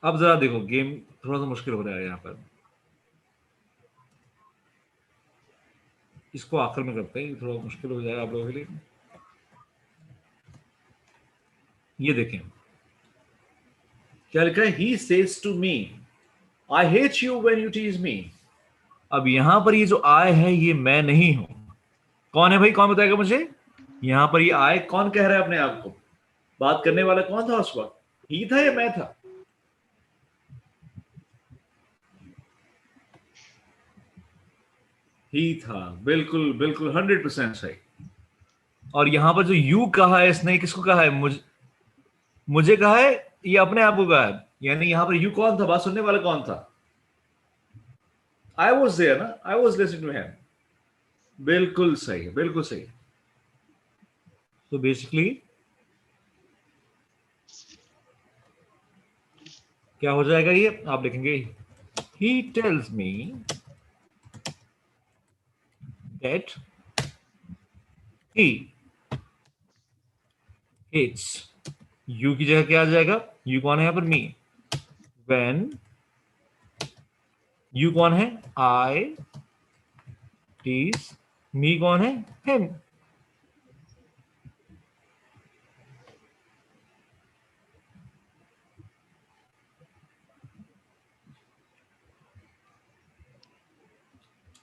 अब जरा देखो, गेम थोड़ा सा मुश्किल हो रहा है यहां पर। इसको आखिर में करते हैं, थोड़ा मुश्किल हो जाएगा आप लोगों के लिए। ये देखें क्या लिखा है, he says to me I hate you when you tease me. अब यहां पर ये जो आय है ये मैं नहीं हूं। कौन है भाई, कौन बताएगा मुझे। यहां पर ये आय कौन कह रहा है अपने आप को, बात करने वाला कौन था उस वक्त, ही था या मैं था। ही था, बिल्कुल बिल्कुल 100% सही। और यहां पर जो यू कहा है इसने, किसको कहा है, मुझे कहा है, ये अपने आप को कहा है। यानी यहां पर यू कौन था, बात सुनने वाला कौन था, आई वॉज देयर ना, I was listening to him. बिल्कुल सही है, बिल्कुल सही। तो बेसिकली क्या हो जाएगा, ये आप लिखेंगे, he tells me that he hates, you की जगह क्या आ जाएगा, यू कौन है यहां पर, मी। व्हेन यू कौन है, आई, टीज, मी कौन है, हिम।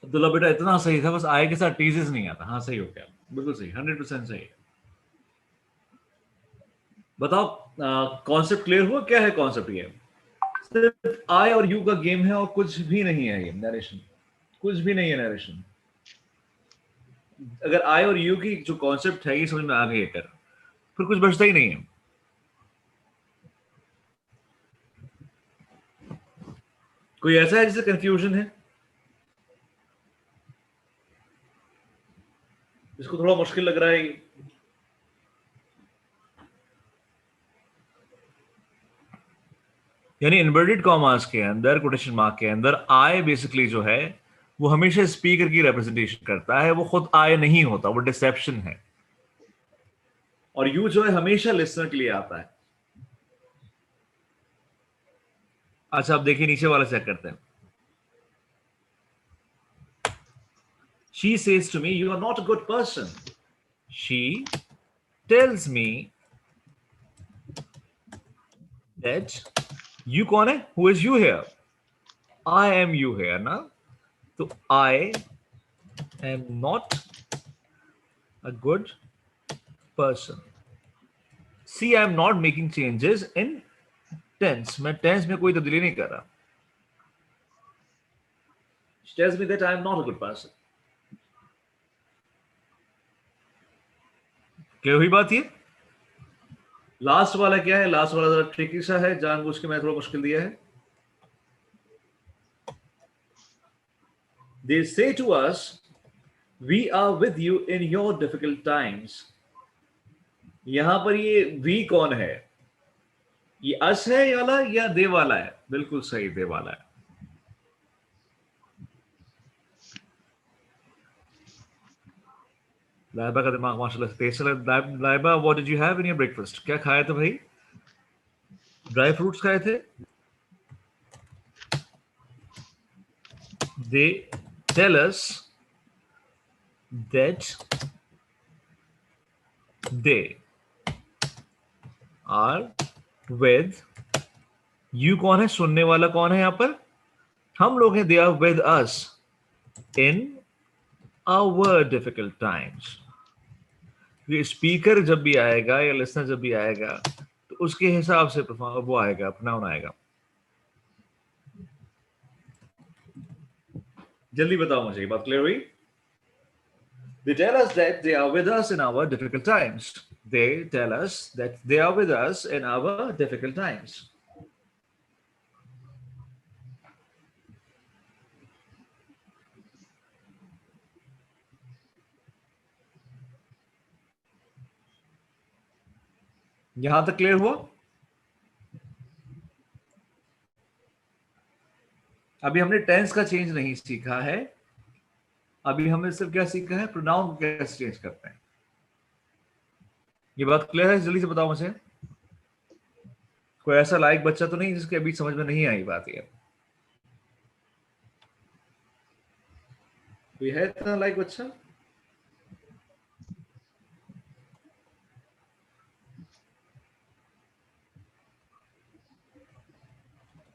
अब्दुल्ला बेटा इतना सही था, बस आई के साथ टीजेस नहीं आता। हाँ सही हो गया, बिल्कुल सही, 100% सही है। बताओ कॉन्सेप्ट क्लियर हुआ, क्या है कॉन्सेप्ट। ये सिर्फ आई और यू का गेम है और कुछ भी नहीं है ये नरेशन, कुछ भी नहीं है नरेशन। अगर आई और यू की जो कॉन्सेप्ट है ये समझ में आ गई अगर, फिर कुछ बचता ही नहीं है। कोई ऐसा है जिससे कंफ्यूजन है, जिसको थोड़ा मुश्किल लग रहा है ये? यानी इन्वर्टेड कॉमास के अंदर, कोटेशन मार्क के अंदर आई बेसिकली जो है वो हमेशा स्पीकर की रिप्रेजेंटेशन करता है, वो खुद आई नहीं होता, वो डिसेप्शन है। और यू जो है हमेशा लिसनर के लिए आता है। अच्छा अब देखिए नीचे वाला चेक करते हैं। She says to me, you are not a good person. She tells me that you कौन है? Who is you here? I am you here ना? तो I am not a good person. See, I am not making changes in tense. मैं tense में कोई तब्दीली नहीं कर रहा। She tells me that I am not a good person. क्या हुई बात ये? लास्ट वाला क्या है? लास्ट वाला जरा ट्रिकी सा है, जानबूझ के मैंने थोड़ा मुश्किल दिया है। They say to us, we are with you in your difficult times. यहां पर ये we कौन है? ये अस है वाला या दे वाला है? बिल्कुल सही, दे वाला है। लाइबा का दिमाग माशाल्लाह से तेज चला। Laiba, what did you have in your breakfast? क्या खाया था भाई? ड्राई फ्रूट्स खाए थे? They tell us that they are with you कौन है? सुनने वाला कौन है यहां पर? हम लोग हैं। They are with us in our difficult times. ये स्पीकर जब भी आएगा या लिसनर जब भी आएगा तो उसके हिसाब से वो आएगा, नाउन आएगा। जल्दी बताओ मुझे, ये बात क्लियर हुई? They tell us that they are with us in our difficult times. They tell us that they are with us in our difficult times. यहां तक क्लियर हुआ? अभी हमने टेंस का चेंज नहीं सीखा है, अभी हमने सिर्फ क्या सीखा है? प्रोनाउन कैसे चेंज करते हैं। ये बात क्लियर है? जल्दी से बताओ मुझे। कोई ऐसा लायक बच्चा तो नहीं जिसके अभी समझ में नहीं आई बात ये? कोई है इतना लायक बच्चा?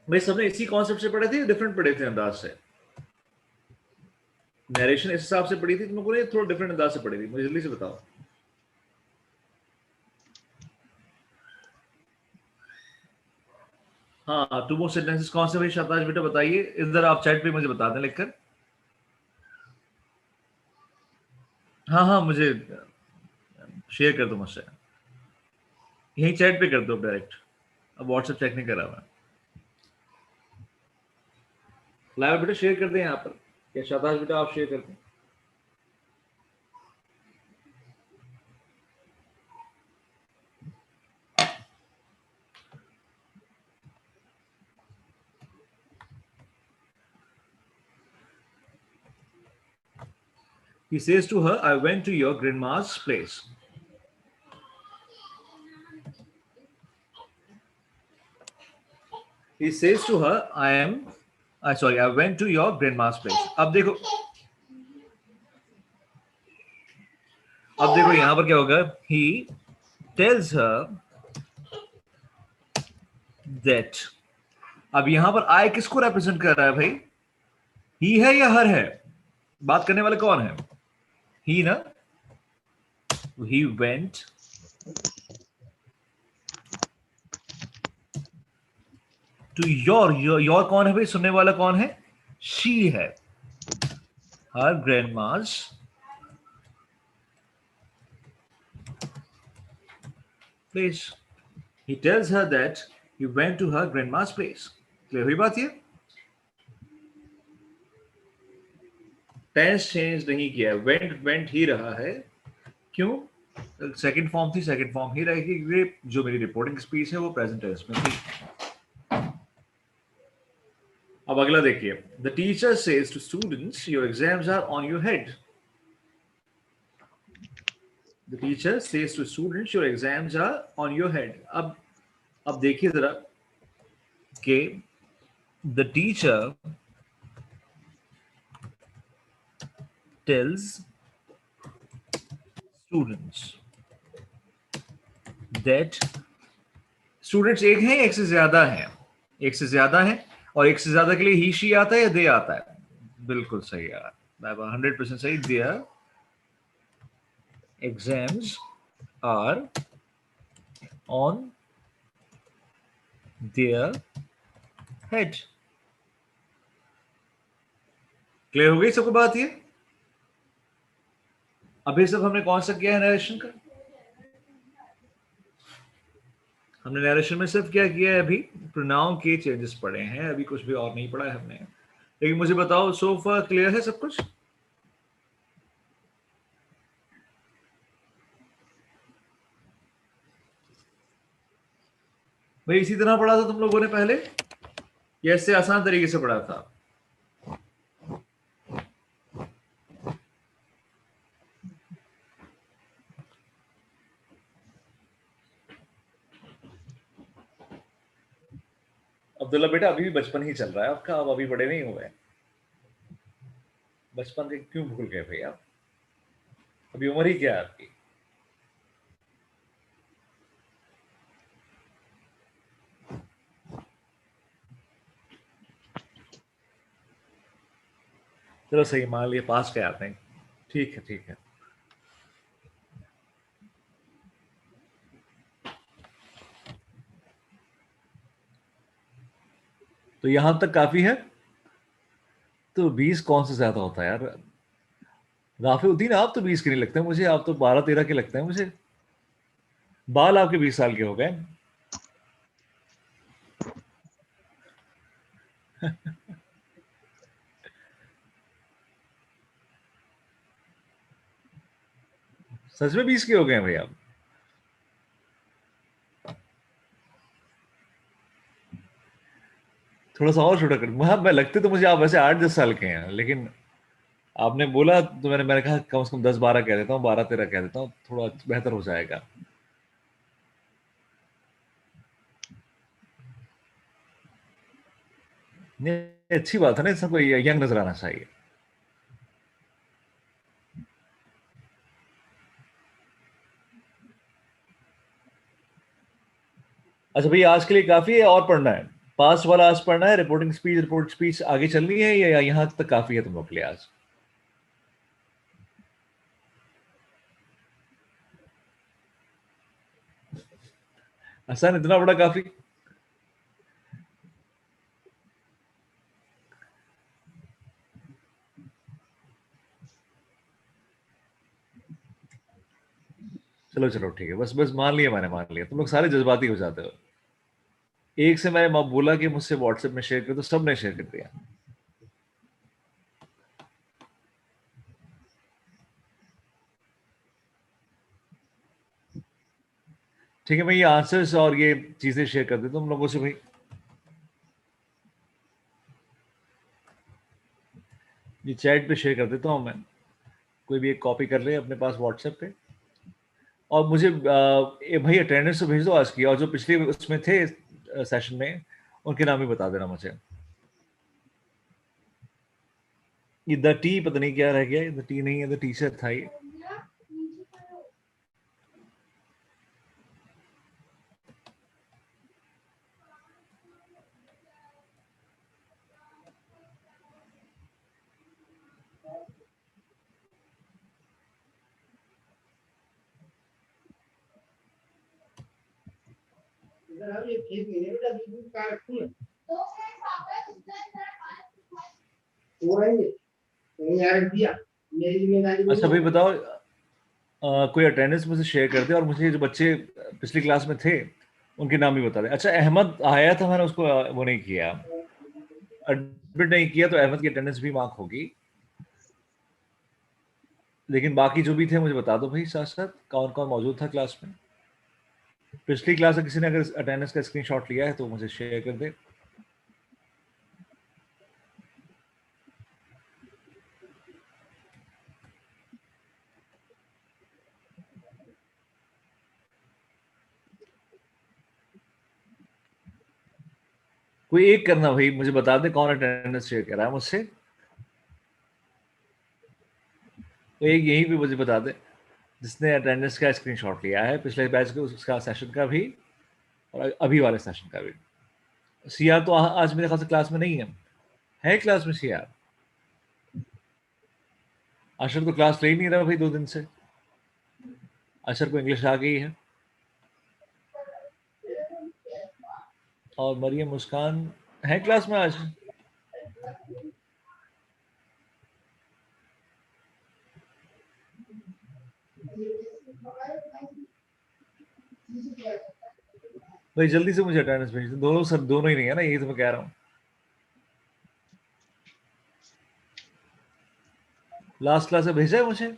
भाई सबने इसी कॉन्सेप्ट से पढ़े थे, डिफरेंट पढ़े थे अंदाज से? नरेशन इस हिसाब से पढ़ी थी तुम लोगों ने, थोड़ा डिफरेंट अंदाज से पढ़ी थी? मुझे जल्दी से बताओ। हाँ, टू मोर सेंटेंसेस कौन से भाई? शाबाश बेटा बताइए, इधर आप चैट पे मुझे बता दें लिखकर। हाँ हाँ, मुझे शेयर कर दो मुझसे, यही चैट पे कर दो डायरेक्ट। अब व्हाट्सएप चेक नहीं कर रहा मैं। लाइव बेटा शेयर कर दें यहाँ पर, या शाबाश बेटा आप शेयर कर दें। He says to her, I went to your grandma's place. He says to her, I went to your grandma's place. अब देखो यहां पर क्या होगा? He tells her that. अब यहां पर I किसको रिप्रेजेंट कर रहा है भाई? ही है या हर है? बात करने वाला कौन है? ही ना? He went to your कौन है भाई? सुनने वाला कौन है? She है। Her grandma's place. He tells her that he went to her grandma's place. Clear हुई बात ये? टेंस चेंज नहीं किया, वेंट ही रहा है. क्यों? सेकंड फॉर्म थी, सेकंड फॉर्म ही रहेगी क्योंकि जो मेरी रिपोर्टिंग स्पीच है वो प्रेजेंट टेंस में थी. अब अगला देखिए. The teacher says to students your exams are on your head. The teacher says to students your exams are on your head. अब देखिए जरा कि the teacher tells students that students एक हैं, एक से ज्यादा हैं. एक से ज्यादा है और एक से ज्यादा के लिए ही शी आता है या दे आता है. बिल्कुल सही यार, 100% सही. Their exams are on their head. Clear हो गई सबको बात ये? अभी सब हमने कौन सा किया है नरेशन का? हमने नरेशन में सिर्फ क्या किया है, अभी प्रोनाउन के चेंजेस पढ़े हैं, अभी कुछ भी और नहीं पढ़ा है हमने. लेकिन मुझे बताओ सो फार क्लियर है सब कुछ? भाई इसी तरह पढ़ा था तुम लोगों ने पहले या इससे आसान तरीके से पढ़ा था? अब्दुल्ला बेटा अभी भी बचपन ही चल रहा है आपका, अब अभी बड़े नहीं हुए. बचपन के क्यों भूल गए भैया? अभी उम्र ही क्या है आपकी? चलो सही, मान लिया पास के आते हैं. ठीक है ठीक है. तो यहां तक काफी है. तो 20 कौन से ज्यादा होता है यार? राफीउद्दीन आप तो 20 के नहीं लगते मुझे, आप तो 12-13 के लगते हैं मुझे. बाल आपके 20 साल के हो गए. सच में 20 के हो गए हैं भैया आप? थोड़ा सा और छोटा कर. मैं लगते तो मुझे आप वैसे 8-10 साल के हैं, लेकिन आपने बोला तो मैंने कहा कम से कम 10-12 कह देता हूँ, 12-13 कह देता हूँ, थोड़ा बेहतर हो जाएगा. नहीं अच्छी बात है ना, सबको यंग नजर आना चाहिए. अच्छा भैया आज के लिए काफी है, और पढ़ना है? पास वाला आज पढ़ना है, रिपोर्ट स्पीच आगे चलनी है या यहां तक काफी है तुम लोग के लिए आज? आसान, इतना बड़ा काफी? चलो चलो ठीक है, बस बस मान लिया, मैंने मान लिया. तुम लोग सारे जज्बाती हो जाते हो. एक से मैंने बोला कि मुझसे व्हाट्सएप में शेयर कर, तो सबने शेयर कर दिया. ठीक है भाई, ये आंसर्स और ये चीजें शेयर कर देता हूं तुम लोगों से भाई. ये चैट पे शेयर कर देता हूं मैं. कोई भी एक कॉपी कर ले अपने पास व्हाट्सएप पे, और मुझे भाई अटेंडेंस तो भेज दो आज की, और जो पिछले उसमें थे सेशन में उनके नाम भी बता देना मुझे. ये द टी पता नहीं क्या रह गया, द टी नहीं है, द टीचर था ये. अच्छा भाई बताओ, कोई अटेंडेंस में से शेयर कर दे और मुझे जो बच्चे पिछली क्लास में थे उनके नाम भी बता दे। अच्छा, अहमद आया था, मैंने उसको वो नहीं किया, एडमिट नहीं किया, तो अहमद की अटेंडेंस भी मार्क होगी। लेकिन बाकी जो भी थे मुझे बता दो भाई, साथ साथ कौन कौन मौजूद था क्लास में। पिछली क्लास में किसी ने अगर अटेंडेंस का स्क्रीनशॉट लिया है तो मुझे शेयर कर दे। कोई एक करना भाई, मुझे बता दे कौन अटेंडेंस शेयर कर रहा है मुझसे। तो एक यहीं पे मुझे बता दे जिसने अटेंडेंस का स्क्रीनशॉट लिया है, पिछले बैच के उसका सेशन का भी और अभी वाले सेशन का भी। सीआर तो आज मेरे ख्याल से क्लास में नहीं है क्लास में सीआर? अशर तो क्लास ले ही नहीं रहा भाई 2 दिन से। अशर को इंग्लिश आ गई है। और मरियम मुस्कान है क्लास में आज? भाई जल्दी से मुझे अटेंडेंस भेज दो। दोनों सर दोनों ही नहीं है ना, यही तो मैं कह रहा हूँ। लास्ट क्लास में भेजा है मुझे।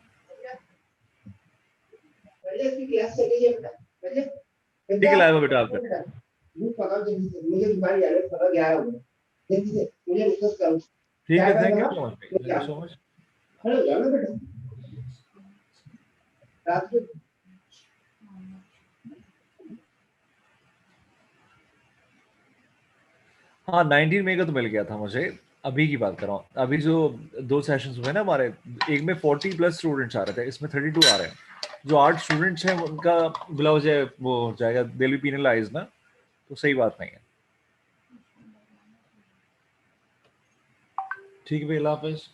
ठीक है, लाएगा बेटा आपका। ठीक है, thank you so much, thank you so much. हाँ, 19 मई का तो मिल गया था मुझे। अभी की बात कर रहा हूँ, अभी जो 2 सेशंस हुए ना हमारे, एक में 40+ स्टूडेंट्स आ रहे थे, इसमें 32 आ रहे हैं। जो 8 स्टूडेंट्स हैं उनका ब्लाउज है वो हो जाएगा, दे विल बी पेनलाइज्ड ना, तो सही बात नहीं है। ठीक है भाई, अल्लाह हाफिज़।